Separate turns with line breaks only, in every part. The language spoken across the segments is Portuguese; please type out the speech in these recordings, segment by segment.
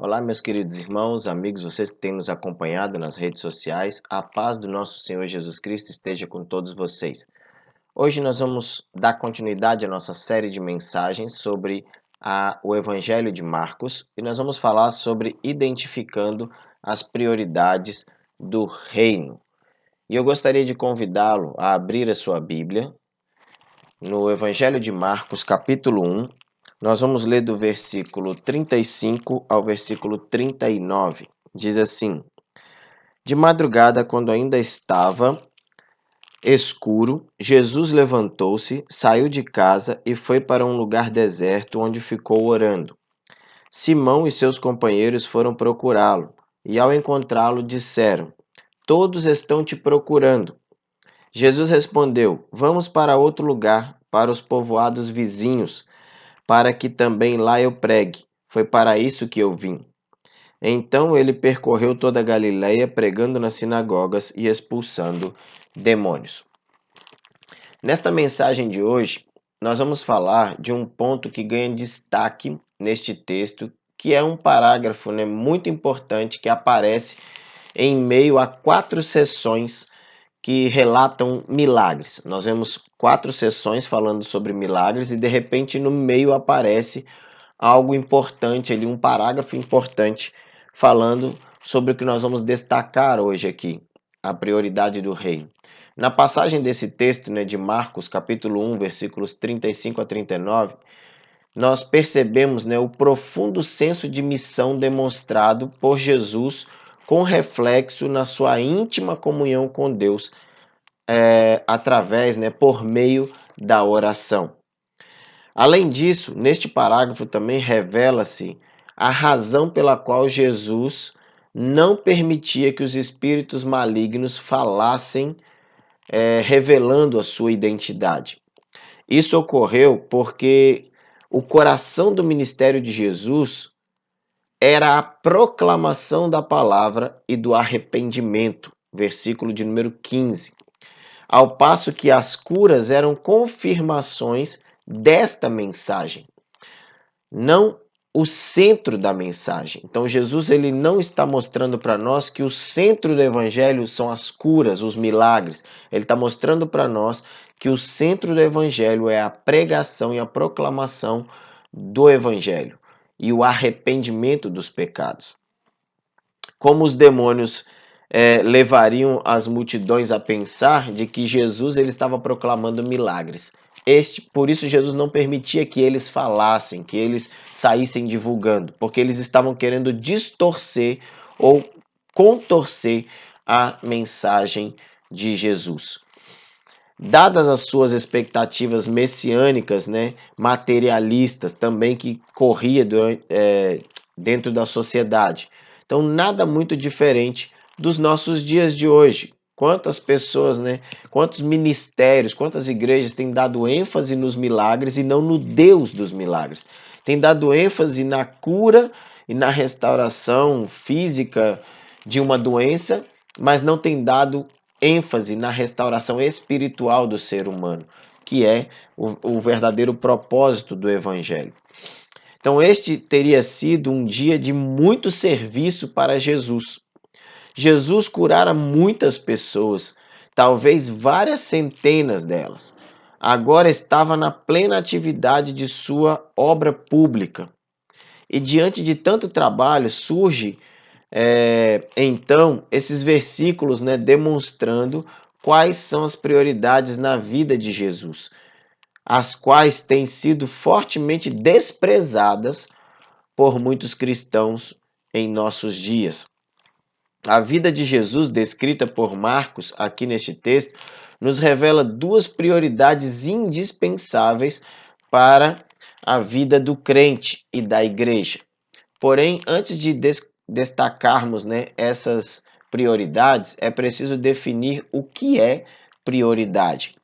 Olá, meus queridos irmãos, amigos, vocês que têm nos acompanhado nas redes sociais, a paz do nosso Senhor Jesus Cristo esteja com todos vocês. Hoje nós vamos dar continuidade à nossa série de mensagens sobre o Evangelho de Marcos e nós vamos falar sobre identificando as prioridades do reino. E eu gostaria de convidá-lo a abrir a sua Bíblia no Evangelho de Marcos, capítulo 1. Nós vamos ler do versículo 35 ao versículo 39. Diz assim: De madrugada, quando ainda estava escuro, Jesus levantou-se, saiu de casa e foi para um lugar deserto, onde ficou orando. Simão e seus companheiros foram procurá-lo, e ao encontrá-lo disseram: Todos estão te procurando. Jesus respondeu: Vamos para outro lugar, para os povoados vizinhos, para que também lá eu pregue. Foi para isso que eu vim. Então ele percorreu toda a Galiléia, pregando nas sinagogas e expulsando demônios. Nesta mensagem de hoje, nós vamos falar de um ponto que ganha destaque neste texto, que é um parágrafo, muito importante que aparece em meio a 4 sessões que relatam milagres. Nós vemos 4 sessões falando sobre milagres e de repente no meio aparece algo importante ali, um parágrafo importante falando sobre o que nós vamos destacar hoje aqui, a prioridade do reino. Na passagem desse texto, de Marcos, capítulo 1, versículos 35 a 39, nós percebemos, o profundo senso de missão demonstrado por Jesus com reflexo na sua íntima comunhão com Deus, através, por meio da oração. Além disso, neste parágrafo também revela-se a razão pela qual Jesus não permitia que os espíritos malignos falassem, revelando a sua identidade. Isso ocorreu porque o coração do ministério de Jesus era a proclamação da palavra e do arrependimento, versículo de número 15. Ao passo que as curas eram confirmações desta mensagem, não o centro da mensagem. Então Jesus ele não está mostrando para nós que o centro do evangelho são as curas, os milagres. Ele está mostrando para nós que o centro do evangelho é a pregação e a proclamação do evangelho e o arrependimento dos pecados. Como os demônios levariam as multidões a pensar de que Jesus ele estava proclamando milagres. Por isso Jesus não permitia que eles falassem, que eles saíssem divulgando, porque eles estavam querendo distorcer ou contorcer a mensagem de Jesus. Dadas as suas expectativas messiânicas, materialistas, também que corria dentro da sociedade. Então, nada muito diferente dos nossos dias de hoje. Quantas pessoas, quantos ministérios, quantas igrejas têm dado ênfase nos milagres e não no Deus dos milagres? Tem dado ênfase na cura e na restauração física de uma doença, mas não tem dado ênfase na restauração espiritual do ser humano, que é o verdadeiro propósito do Evangelho. Então, este teria sido um dia de muito serviço para Jesus. Jesus curara muitas pessoas, talvez várias centenas delas. Agora estava na plena atividade de sua obra pública. E diante de tanto trabalho, surge então esses versículos, demonstrando quais são as prioridades na vida de Jesus, as quais têm sido fortemente desprezadas por muitos cristãos em nossos dias. A vida de Jesus, descrita por Marcos aqui neste texto, nos revela 2 prioridades indispensáveis para a vida do crente e da igreja. Porém, antes de destacarmos, essas prioridades, é preciso definir o que é prioridade.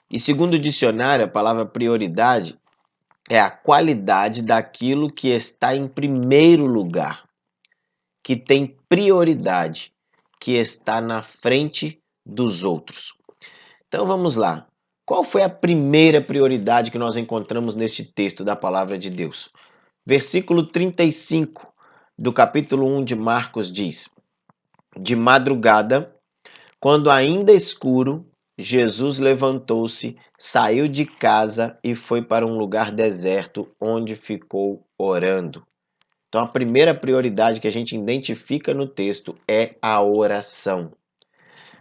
E segundo o dicionário, a palavra prioridade é a qualidade daquilo que está em primeiro lugar, que tem prioridade, que está na frente dos outros. Então vamos lá. Qual foi a primeira prioridade que nós encontramos neste texto da palavra de Deus? Versículo 35 do capítulo 1 de Marcos diz: De madrugada, quando ainda escuro, Jesus levantou-se, saiu de casa e foi para um lugar deserto, onde ficou orando. Então, a primeira prioridade que a gente identifica no texto é a oração.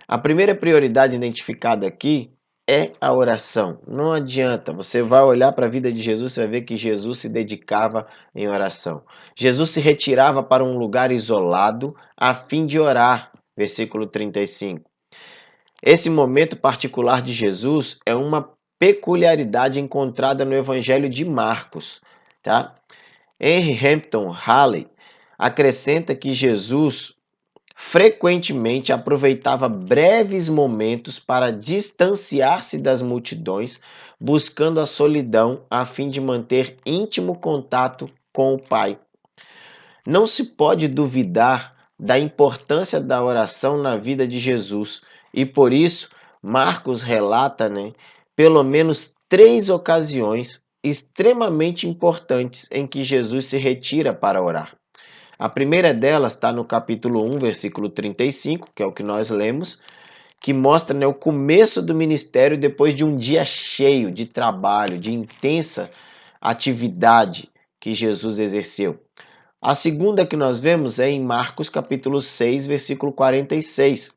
A primeira prioridade identificada aqui é a oração. Não adianta, você vai olhar para a vida de Jesus, você vai ver que Jesus se dedicava em oração. Jesus se retirava para um lugar isolado a fim de orar. Versículo 35. Esse momento particular de Jesus é uma peculiaridade encontrada no Evangelho de Marcos, tá? Henry Hampton Halley acrescenta que Jesus frequentemente aproveitava breves momentos para distanciar-se das multidões, buscando a solidão a fim de manter íntimo contato com o Pai. Não se pode duvidar da importância da oração na vida de Jesus, e por isso Marcos relata, pelo menos 3 ocasiões extremamente importantes em que Jesus se retira para orar. A primeira delas está no capítulo 1, versículo 35, que é o que nós lemos, que mostra o começo do ministério depois de um dia cheio de trabalho, de intensa atividade que Jesus exerceu. A segunda que nós vemos é em Marcos capítulo 6, versículo 46.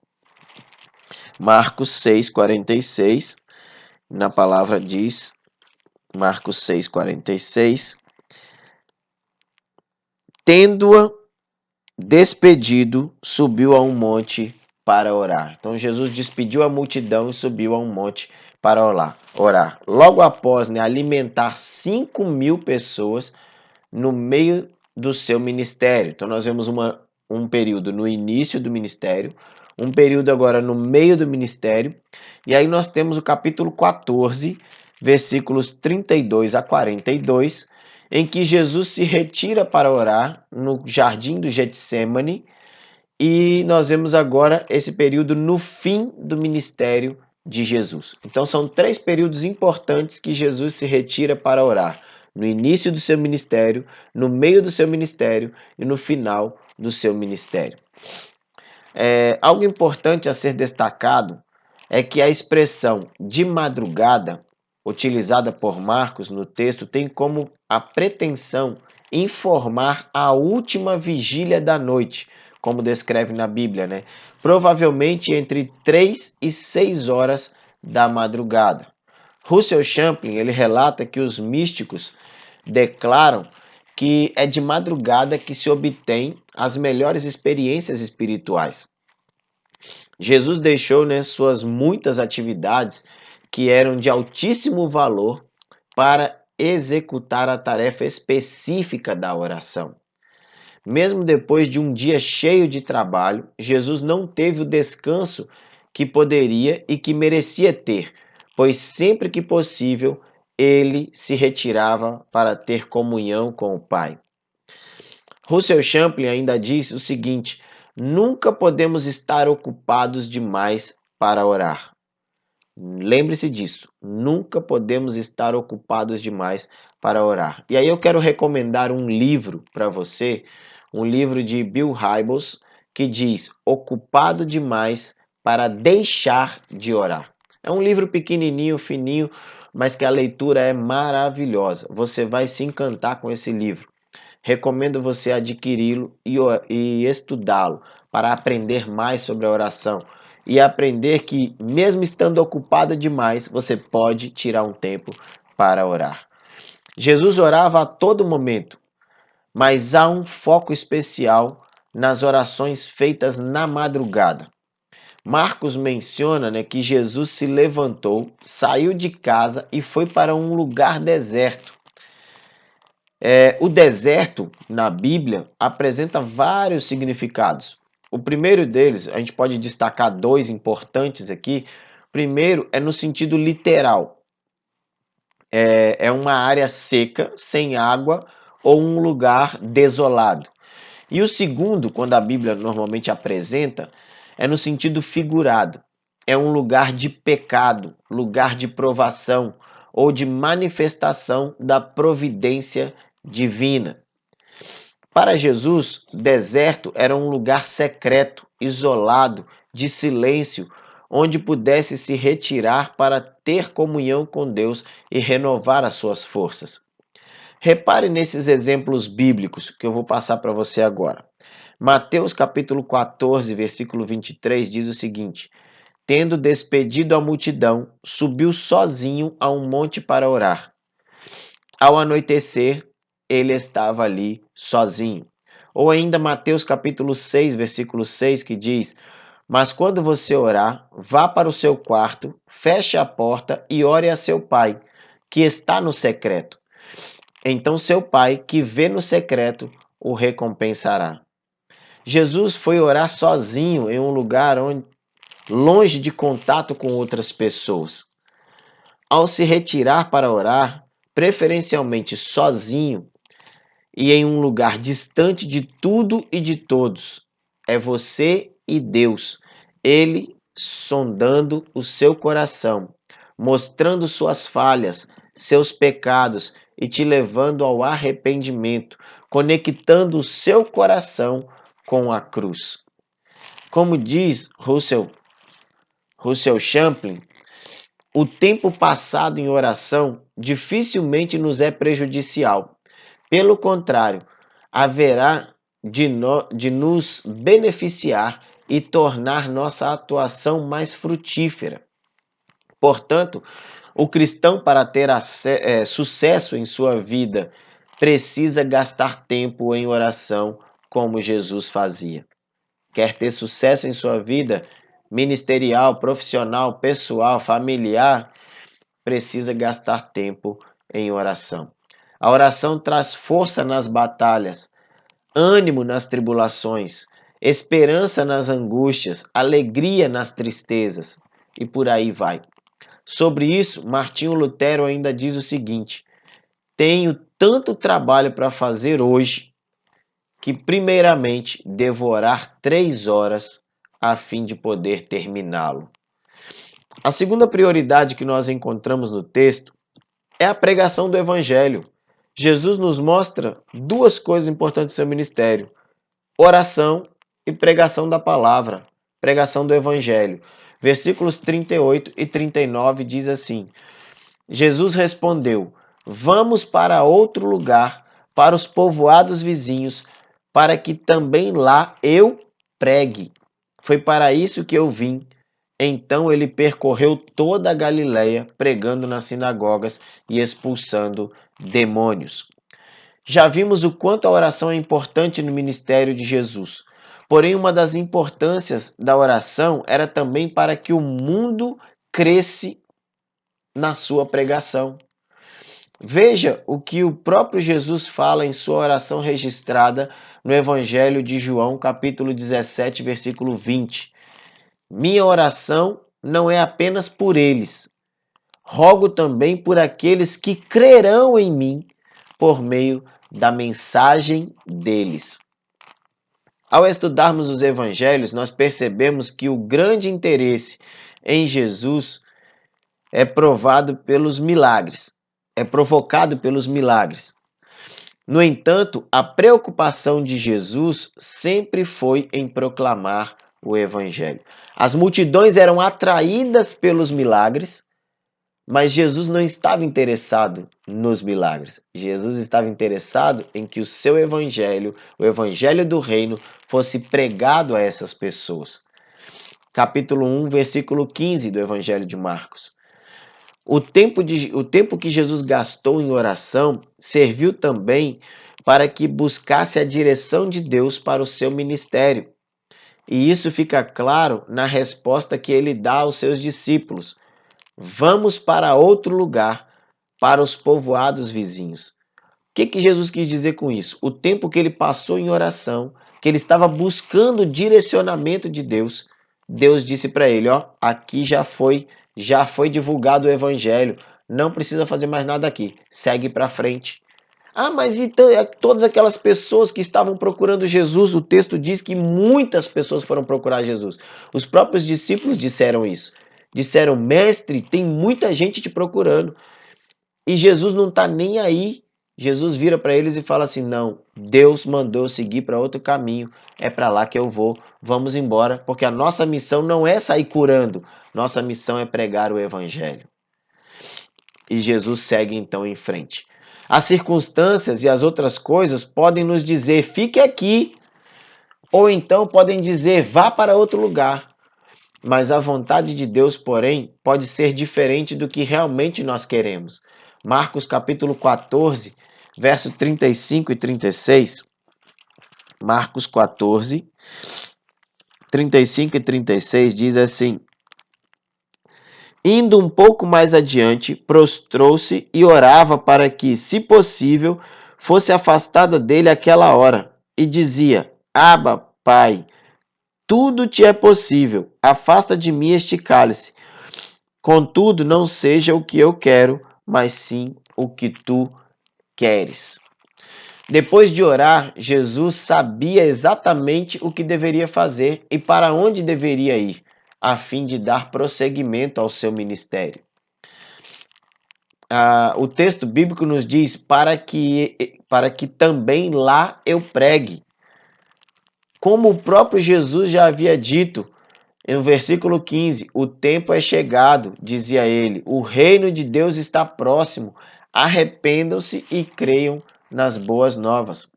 Marcos 6, 46, na palavra diz, Marcos 6, 46, tendo-a despedido, subiu a um monte para orar. Então Jesus despediu a multidão e subiu a um monte para orar. Logo após alimentar 5.000 pessoas no meio do seu ministério. Então nós vemos um período no início do ministério, um período agora no meio do ministério, e aí nós temos o capítulo 14, versículos 32 a 42, em que Jesus se retira para orar no jardim do Getsêmani, e nós vemos agora esse período no fim do ministério de Jesus. Então são 3 períodos importantes que Jesus se retira para orar: no início do seu ministério, no meio do seu ministério e no final do seu ministério. Algo importante a ser destacado é que a expressão de madrugada, utilizada por Marcos no texto, tem como a pretensão informar a última vigília da noite, como descreve na Bíblia, provavelmente entre 3 e 6 horas da madrugada. Russell Champlin, ele relata que os místicos declaram que é de madrugada que se obtém as melhores experiências espirituais. Jesus deixou suas muitas atividades que eram de altíssimo valor para executar a tarefa específica da oração. Mesmo depois de um dia cheio de trabalho, Jesus não teve o descanso que poderia e que merecia ter, pois sempre que possível ele se retirava para ter comunhão com o Pai. Russell Champlin ainda diz o seguinte: nunca podemos estar ocupados demais para orar. Lembre-se disso, nunca podemos estar ocupados demais para orar. E aí eu quero recomendar um livro para você, um livro de Bill Hybels, que diz Ocupado Demais para Deixar de Orar. É um livro pequenininho, fininho, mas que a leitura é maravilhosa. Você vai se encantar com esse livro. Recomendo você adquiri-lo e estudá-lo para aprender mais sobre a oração e aprender que, mesmo estando ocupado demais, você pode tirar um tempo para orar. Jesus orava a todo momento, mas há um foco especial nas orações feitas na madrugada. Marcos menciona que Jesus se levantou, saiu de casa e foi para um lugar deserto. O deserto, na Bíblia, apresenta vários significados. O primeiro deles, a gente pode destacar 2 importantes aqui. Primeiro é no sentido literal. É uma área seca, sem água, ou um lugar desolado. E o segundo, quando a Bíblia normalmente apresenta, é no sentido figurado. é um lugar de pecado, lugar de provação ou de manifestação da providência divina. Para Jesus, deserto era um lugar secreto, isolado, de silêncio, onde pudesse se retirar para ter comunhão com Deus e renovar as suas forças. Repare nesses exemplos bíblicos que eu vou passar para você agora. Mateus capítulo 14, versículo 23 diz o seguinte: Tendo despedido a multidão, subiu sozinho a um monte para orar. Ao anoitecer, ele estava ali sozinho. Ou ainda Mateus capítulo 6, versículo 6, que diz: Mas quando você orar, vá para o seu quarto, feche a porta e ore a seu pai, que está no secreto. Então seu pai, que vê no secreto, o recompensará. Jesus foi orar sozinho em um lugar longe de contato com outras pessoas. Ao se retirar para orar, preferencialmente sozinho e em um lugar distante de tudo e de todos, é você e Deus, Ele sondando o seu coração, mostrando suas falhas, seus pecados e te levando ao arrependimento, conectando o seu coração com a cruz. Como diz Russell Champlin, o tempo passado em oração dificilmente nos é prejudicial. Pelo contrário, haverá de nos beneficiar e tornar nossa atuação mais frutífera. Portanto, o cristão, para ter sucesso em sua vida, precisa gastar tempo em oração, como Jesus fazia. Quer ter sucesso em sua vida ministerial, profissional, pessoal, familiar, precisa gastar tempo em oração. A oração traz força nas batalhas, ânimo nas tribulações, esperança nas angústias, alegria nas tristezas e por aí vai. Sobre isso, Martinho Lutero ainda diz o seguinte: tenho tanto trabalho para fazer hoje que primeiramente devo orar 3 horas a fim de poder terminá-lo. A segunda prioridade que nós encontramos no texto é a pregação do Evangelho. Jesus nos mostra duas coisas importantes do seu ministério: oração e pregação da palavra, pregação do Evangelho. Versículos 38 e 39 diz assim: Jesus respondeu: Vamos para outro lugar, para os povoados vizinhos, para que também lá eu pregue. Foi para isso que eu vim. Então ele percorreu toda a Galiléia, pregando nas sinagogas e expulsando demônios. Já vimos o quanto a oração é importante no ministério de Jesus. Porém, uma das importâncias da oração era também para que o mundo cresce na sua pregação. Veja o que o próprio Jesus fala em sua oração registrada no Evangelho de João, capítulo 17, versículo 20. Minha oração não é apenas por eles. Rogo também por aqueles que crerão em mim por meio da mensagem deles. Ao estudarmos os evangelhos, nós percebemos que o grande interesse em Jesus é provocado pelos milagres. No entanto, a preocupação de Jesus sempre foi em proclamar o evangelho. As multidões eram atraídas pelos milagres, mas Jesus não estava interessado nos milagres. Jesus estava interessado em que o seu evangelho, o evangelho do reino, fosse pregado a essas pessoas. Capítulo 1, versículo 15 do Evangelho de Marcos. O tempo que Jesus gastou em oração serviu também para que buscasse a direção de Deus para o seu ministério. E isso fica claro na resposta que ele dá aos seus discípulos: Vamos para outro lugar, para os povoados vizinhos. O que Jesus quis dizer com isso? O tempo que ele passou em oração, que ele estava buscando direcionamento de Deus, Deus disse para ele: aqui já foi divulgado o evangelho, não precisa fazer mais nada aqui, segue para frente. Ah, mas então todas aquelas pessoas que estavam procurando Jesus, o texto diz que muitas pessoas foram procurar Jesus. Os próprios discípulos disseram isso. Disseram, mestre, tem muita gente te procurando. E Jesus não está nem aí. Jesus vira para eles e fala assim: não, Deus mandou eu seguir para outro caminho, é para lá que eu vou, vamos embora, porque a nossa missão não é sair curando, nossa missão é pregar o evangelho. E Jesus segue então em frente. As circunstâncias e as outras coisas podem nos dizer: fique aqui, ou então podem dizer: vá para outro lugar. Mas a vontade de Deus, porém, pode ser diferente do que realmente nós queremos. Marcos capítulo 14, verso 35 e 36. Marcos 14, 35 e 36 diz assim: indo um pouco mais adiante, prostrou-se e orava para que, se possível, fosse afastada dele aquela hora. E dizia: Abba, Pai, tudo te é possível, afasta de mim este cálice. Contudo, não seja o que eu quero, mas sim o que tu queres. Depois de orar, Jesus sabia exatamente o que deveria fazer e para onde deveria ir, a fim de dar prosseguimento ao seu ministério. O texto bíblico nos diz para que também lá eu pregue. Como o próprio Jesus já havia dito, no versículo 15, o tempo é chegado, dizia ele, o reino de Deus está próximo, arrependam-se e creiam nas boas novas.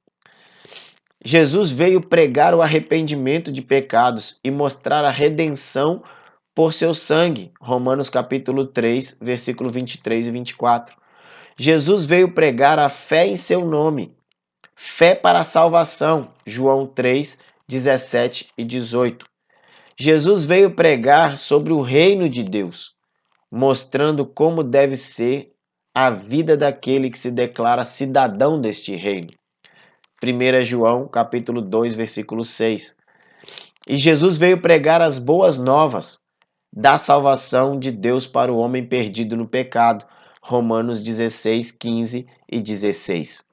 Jesus veio pregar o arrependimento de pecados e mostrar a redenção por seu sangue, Romanos capítulo 3, versículo 23 e 24. Jesus veio pregar a fé em seu nome, fé para a salvação, João 3, 17 e 18. Jesus veio pregar sobre o reino de Deus, mostrando como deve ser a vida daquele que se declara cidadão deste reino. 1 João, capítulo 2, versículo 6. E Jesus veio pregar as boas novas da salvação de Deus para o homem perdido no pecado. Romanos 16, 15 e 16.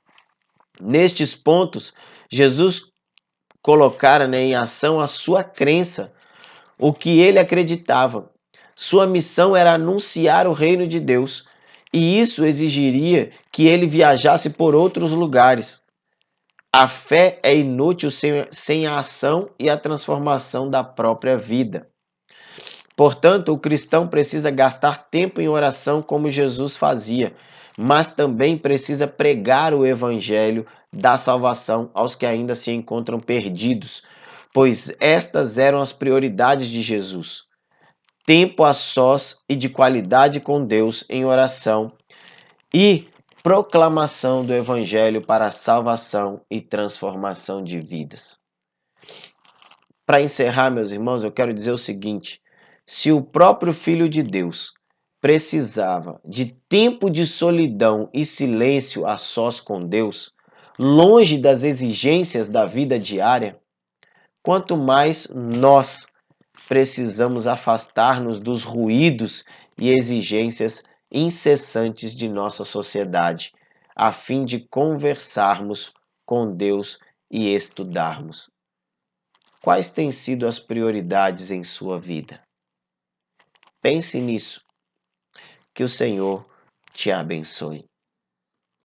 Nestes pontos, Jesus colocara em ação a sua crença, o que ele acreditava. Sua missão era anunciar o reino de Deus, e isso exigiria que ele viajasse por outros lugares. A fé é inútil sem a ação e a transformação da própria vida. Portanto, o cristão precisa gastar tempo em oração como Jesus fazia, mas também precisa pregar o evangelho da salvação aos que ainda se encontram perdidos, pois estas eram as prioridades de Jesus. Tempo a sós e de qualidade com Deus em oração e proclamação do evangelho para a salvação e transformação de vidas. Para encerrar, meus irmãos, eu quero dizer o seguinte: se o próprio Filho de Deus precisava de tempo de solidão e silêncio a sós com Deus, longe das exigências da vida diária, quanto mais nós precisamos afastar-nos dos ruídos e exigências incessantes de nossa sociedade, a fim de conversarmos com Deus e estudarmos. Quais têm sido as prioridades em sua vida? Pense nisso. Que o Senhor te abençoe.